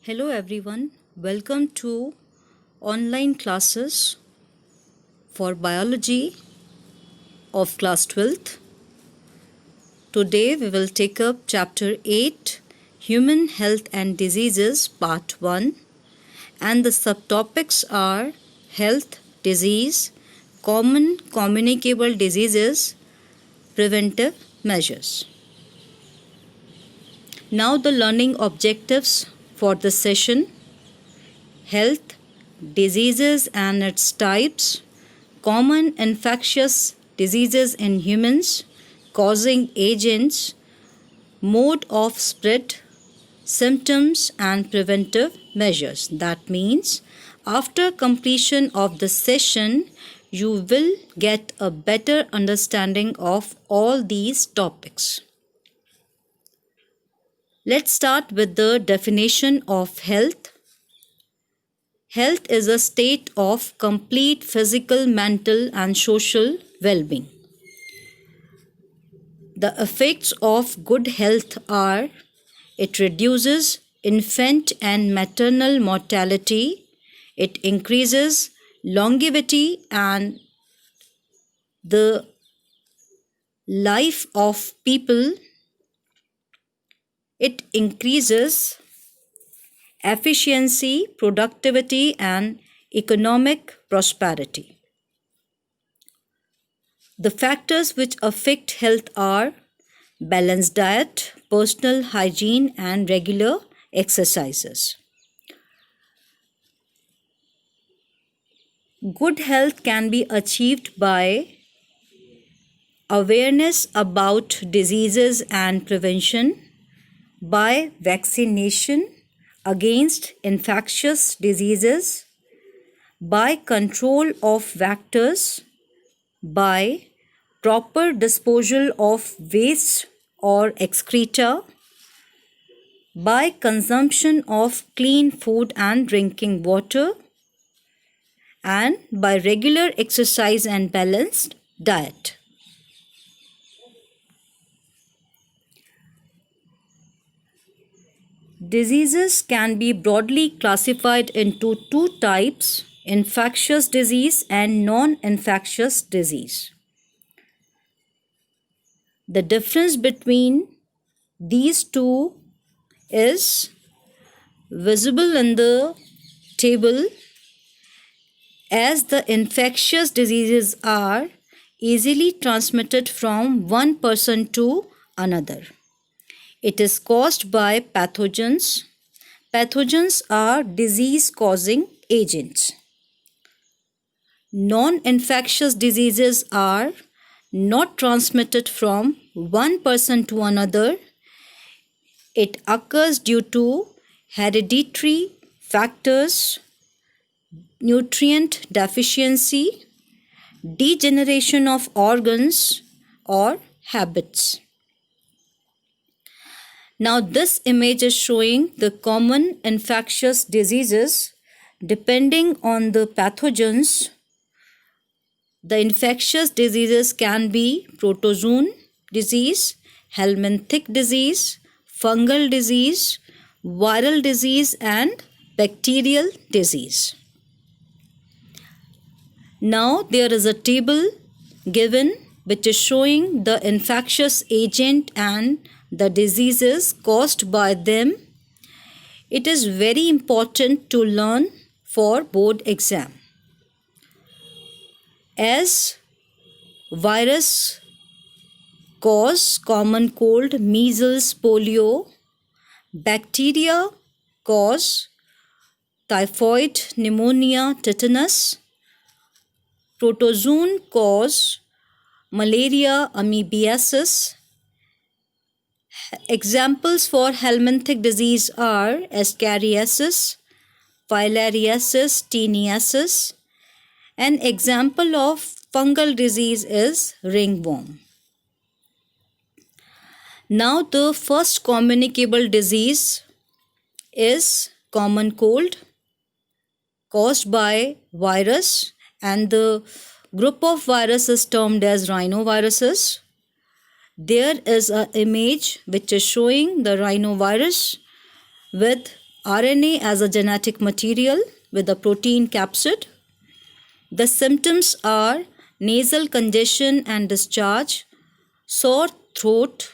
Hello everyone, welcome to online classes for biology of class 12th. Today we will take up chapter 8 Human Health and Diseases part 1 and the subtopics are health, disease, common communicable diseases, preventive measures. Now the learning objectives for the session: health, diseases and its types, common infectious diseases in humans, causing agents, mode of spread, symptoms and preventive measures. That means after completion of the session, you will get a better understanding of all these topics. Let's start with the definition of health. Health is a state of complete physical, mental, and social well being. The effects of good health are: it reduces infant and maternal mortality, it increases longevity and the life of people, it increases efficiency, productivity, and economic prosperity. The factors which affect health are balanced diet, personal hygiene, and regular exercises. Good health can be achieved by awareness about diseases and prevention, by vaccination against infectious diseases, by control of vectors, by proper disposal of waste or excreta, by consumption of clean food and drinking water, and by regular exercise and balanced diet. Diseases can be broadly classified into two types: infectious disease and non-infectious disease. The difference between these two is visible in the table, as the infectious diseases are easily transmitted from one person to another. It is caused by pathogens. Pathogens are disease-causing agents. Non-infectious diseases are not transmitted from one person to another. It occurs due to hereditary factors, nutrient deficiency, degeneration of organs, or habits. Now this image is showing the common infectious diseases. Depending on the pathogens, the infectious diseases can be protozoan disease, helminthic disease, fungal disease, viral disease, and bacterial disease. Now there is a table given which is showing the infectious agent and the diseases caused by them. It is very important to learn for board exam, as virus cause common cold, measles, polio. Bacteria cause typhoid, pneumonia, tetanus. Protozoan cause malaria, amoebiasis. Examples for helminthic disease are Ascariasis, Filariasis, Teniasis. An example of fungal disease is ringworm. Now the first communicable disease is common cold caused by virus, and the group of virus is termed as rhinoviruses. There is an image which is showing the rhinovirus with RNA as a genetic material with a protein capsid. The symptoms are nasal congestion and discharge, sore throat,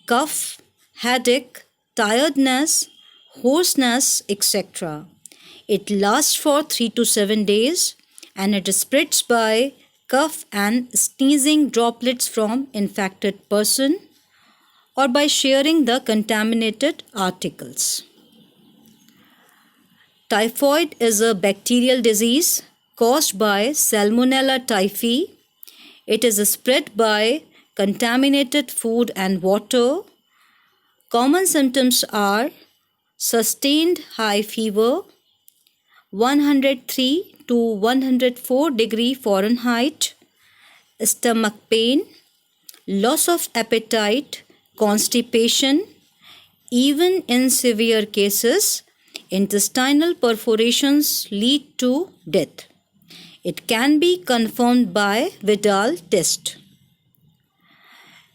cough, headache, tiredness, hoarseness, etc. It lasts for 3 to 7 days and it spreads by cough and sneezing droplets from infected person or by sharing the contaminated articles. Typhoid is a bacterial disease caused by Salmonella typhi. It is spread by contaminated food and water. Common symptoms are sustained high fever, 103 to 104 degree Fahrenheit, stomach pain, loss of appetite, constipation, even in severe cases, intestinal perforations lead to death. It can be confirmed by Vidal test.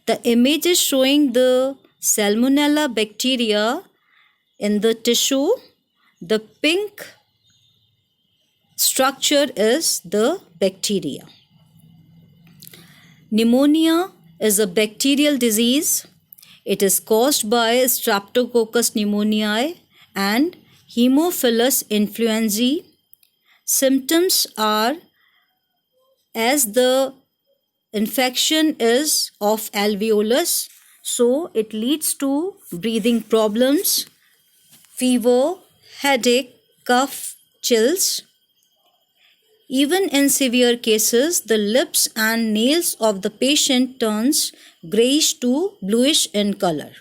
The image is showing the Salmonella bacteria in the tissue. The pink structure is the bacteria. Pneumonia is a bacterial disease. It is caused by Streptococcus pneumoniae and Haemophilus influenzae. Symptoms are as the infection is of alveolus, so it leads to breathing problems, fever, headache, cough, chills. Even in severe cases, the lips and nails of the patient turns grayish to bluish in color.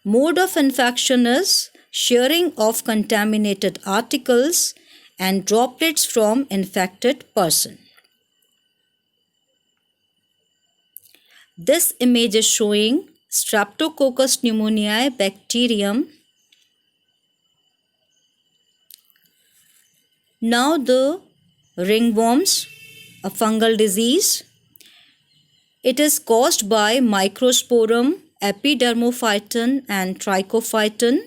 Mode of infection is sharing of contaminated articles and droplets from infected person. This image is showing Streptococcus pneumoniae bacterium. Now the ringworms, a fungal disease. It is caused by Microsporum, Epidermophyton and Trichophyton.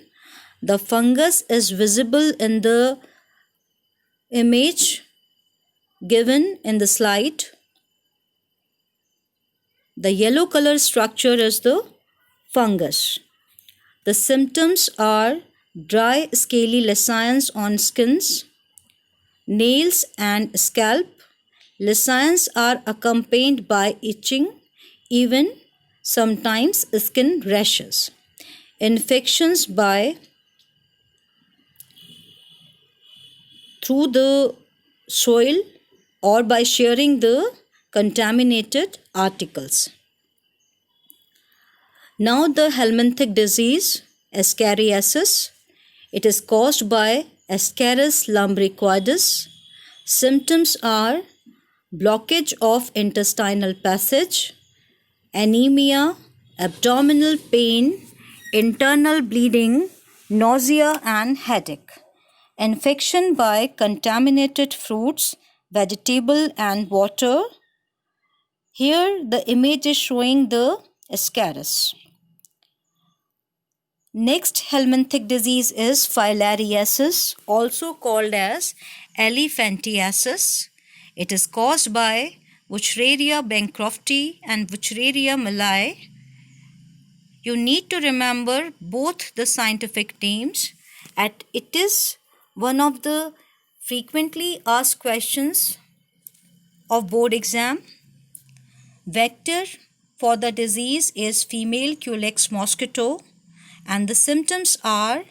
The fungus is visible in the image given in the slide. The yellow color structure is the fungus. The symptoms are dry scaly lesions on skins, nails and scalp. Lesions are accompanied by itching, even sometimes skin rashes. Infections by through the soil or by sharing the contaminated articles. Now the helminthic disease, Ascariasis. It is caused by Ascaris lumbricoides. Symptoms are blockage of intestinal passage, anemia, abdominal pain, internal bleeding, nausea and headache. Infection by contaminated fruits, vegetable and water. Here the image is showing the Ascaris. Next helminthic disease is filariasis, also called as elephantiasis. It is caused by Wuchereria bancrofti and Wuchereria millei. You need to remember both the scientific names, and it is one of the frequently asked questions of board exam. Vector for the disease is female Culex mosquito, and the symptoms are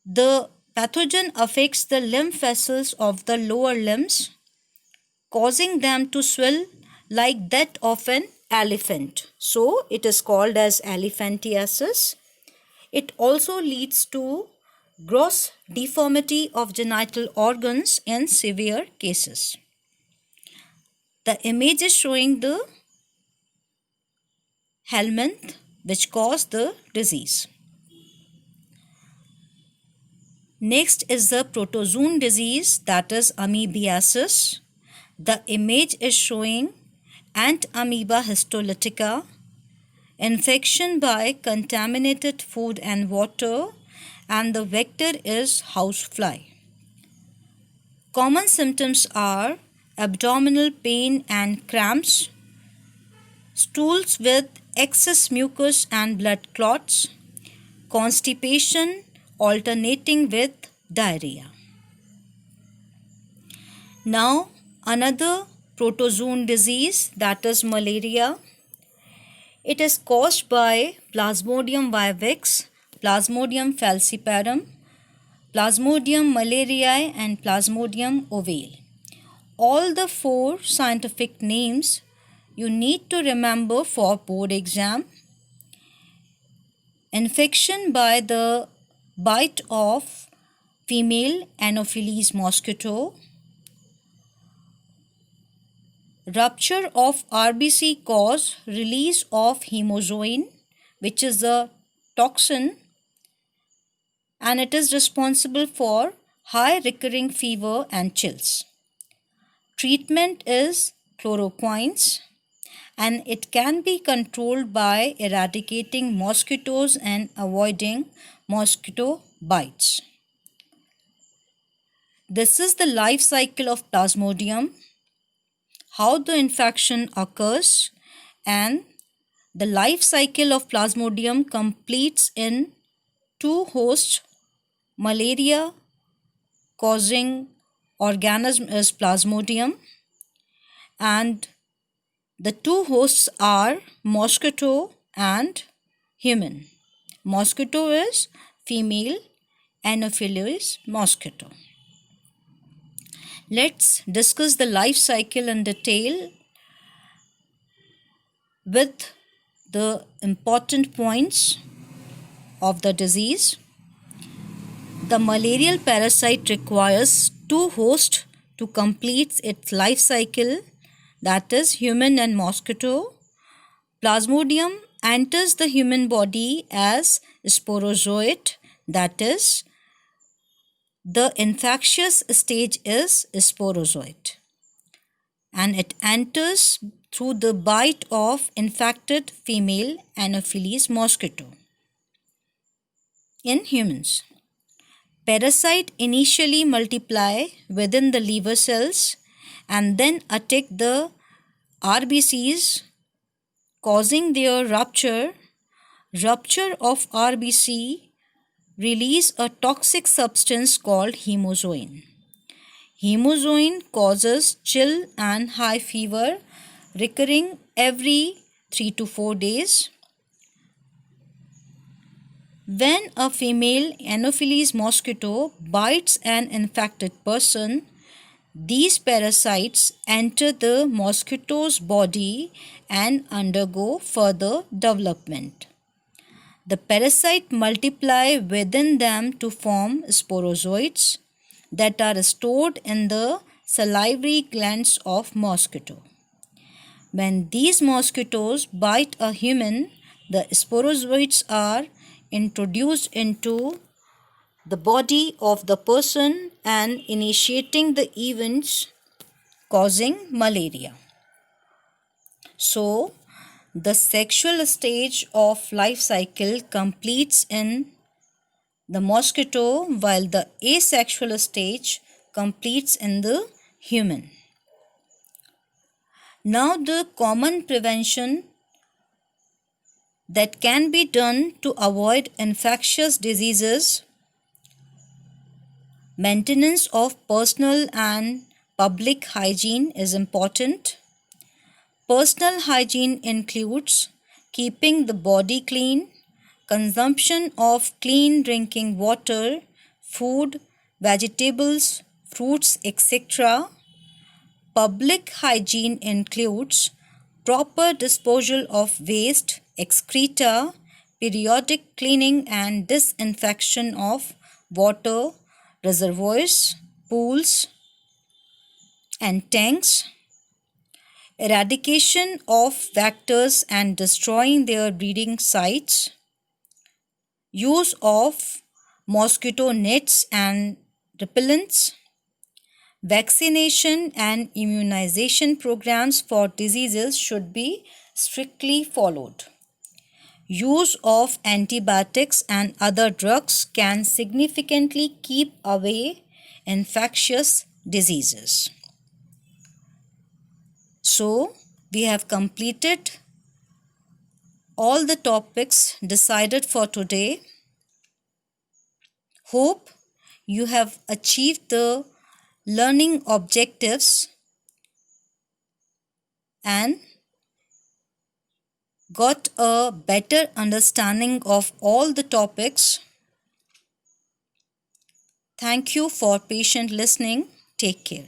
the pathogen affects the lymph vessels of the lower limbs, causing them to swell like that of an elephant. So it is called as elephantiasis. It also leads to gross deformity of genital organs in severe cases. The image is showing the helminth which caused the disease. Next is the protozoon disease, that is amoebiasis. The image is showing ant amoeba histolytica. Infection by contaminated food and water and the vector is housefly. Common symptoms are abdominal pain and cramps, stools with excess mucus and blood clots, constipation alternating with diarrhea. Now, another protozoan disease, that is malaria. It is caused by Plasmodium vivax, Plasmodium falciparum, Plasmodium malariae and Plasmodium ovale. All the 4 scientific names you need to remember for board exam. Infection by the bite of female Anopheles mosquito. Rupture of RBC cause release of hemozoin, which is a toxin, and it is responsible for high recurring fever and chills. Treatment is chloroquines, and it can be controlled by eradicating mosquitoes and avoiding mosquito bites. This is the life cycle of Plasmodium, how the infection occurs, and the life cycle of Plasmodium completes in 2 hosts. Malaria causing organism is Plasmodium, and the 2 hosts are mosquito and human. Mosquito is female Anopheles mosquito. Let's discuss the life cycle in detail with the important points of the disease. The malarial parasite requires 2 hosts to complete its life cycle, that is human and mosquito. Plasmodium enters the human body as sporozoite, that is the infectious stage is sporozoite, and it enters through the bite of infected female Anopheles mosquito. In humans, parasite initially multiply within the liver cells and then attack the RBCs, causing their rupture. Rupture of RBC release a toxic substance called hemozoin. Hemozoin causes chill and high fever recurring every 3 to 4 days. When a female Anopheles mosquito bites an infected person, these parasites enter the mosquito's body and undergo further development. The parasite multiply within them to form sporozoites that are stored in the salivary glands of mosquito. When these mosquitoes bite a human, the sporozoites are introduced into the body of the person and initiating the events causing malaria. So, the sexual stage of life cycle completes in the mosquito, while the asexual stage completes in the human. Now, the common prevention that can be done to avoid infectious diseases: maintenance of personal and public hygiene is important. Personal hygiene includes keeping the body clean, consumption of clean drinking water, food, vegetables, fruits, etc. Public hygiene includes proper disposal of waste, excreta, periodic cleaning and disinfection of water, reservoirs, pools, and tanks, eradication of vectors and destroying their breeding sites, use of mosquito nets and repellents, vaccination and immunization programs for diseases should be strictly followed. use of antibiotics and other drugs can significantly keep away infectious diseases. So, we have completed all the topics decided for today. Hope you have achieved the learning objectives and got a better understanding of all the topics. Thank you for patient listening. Take care.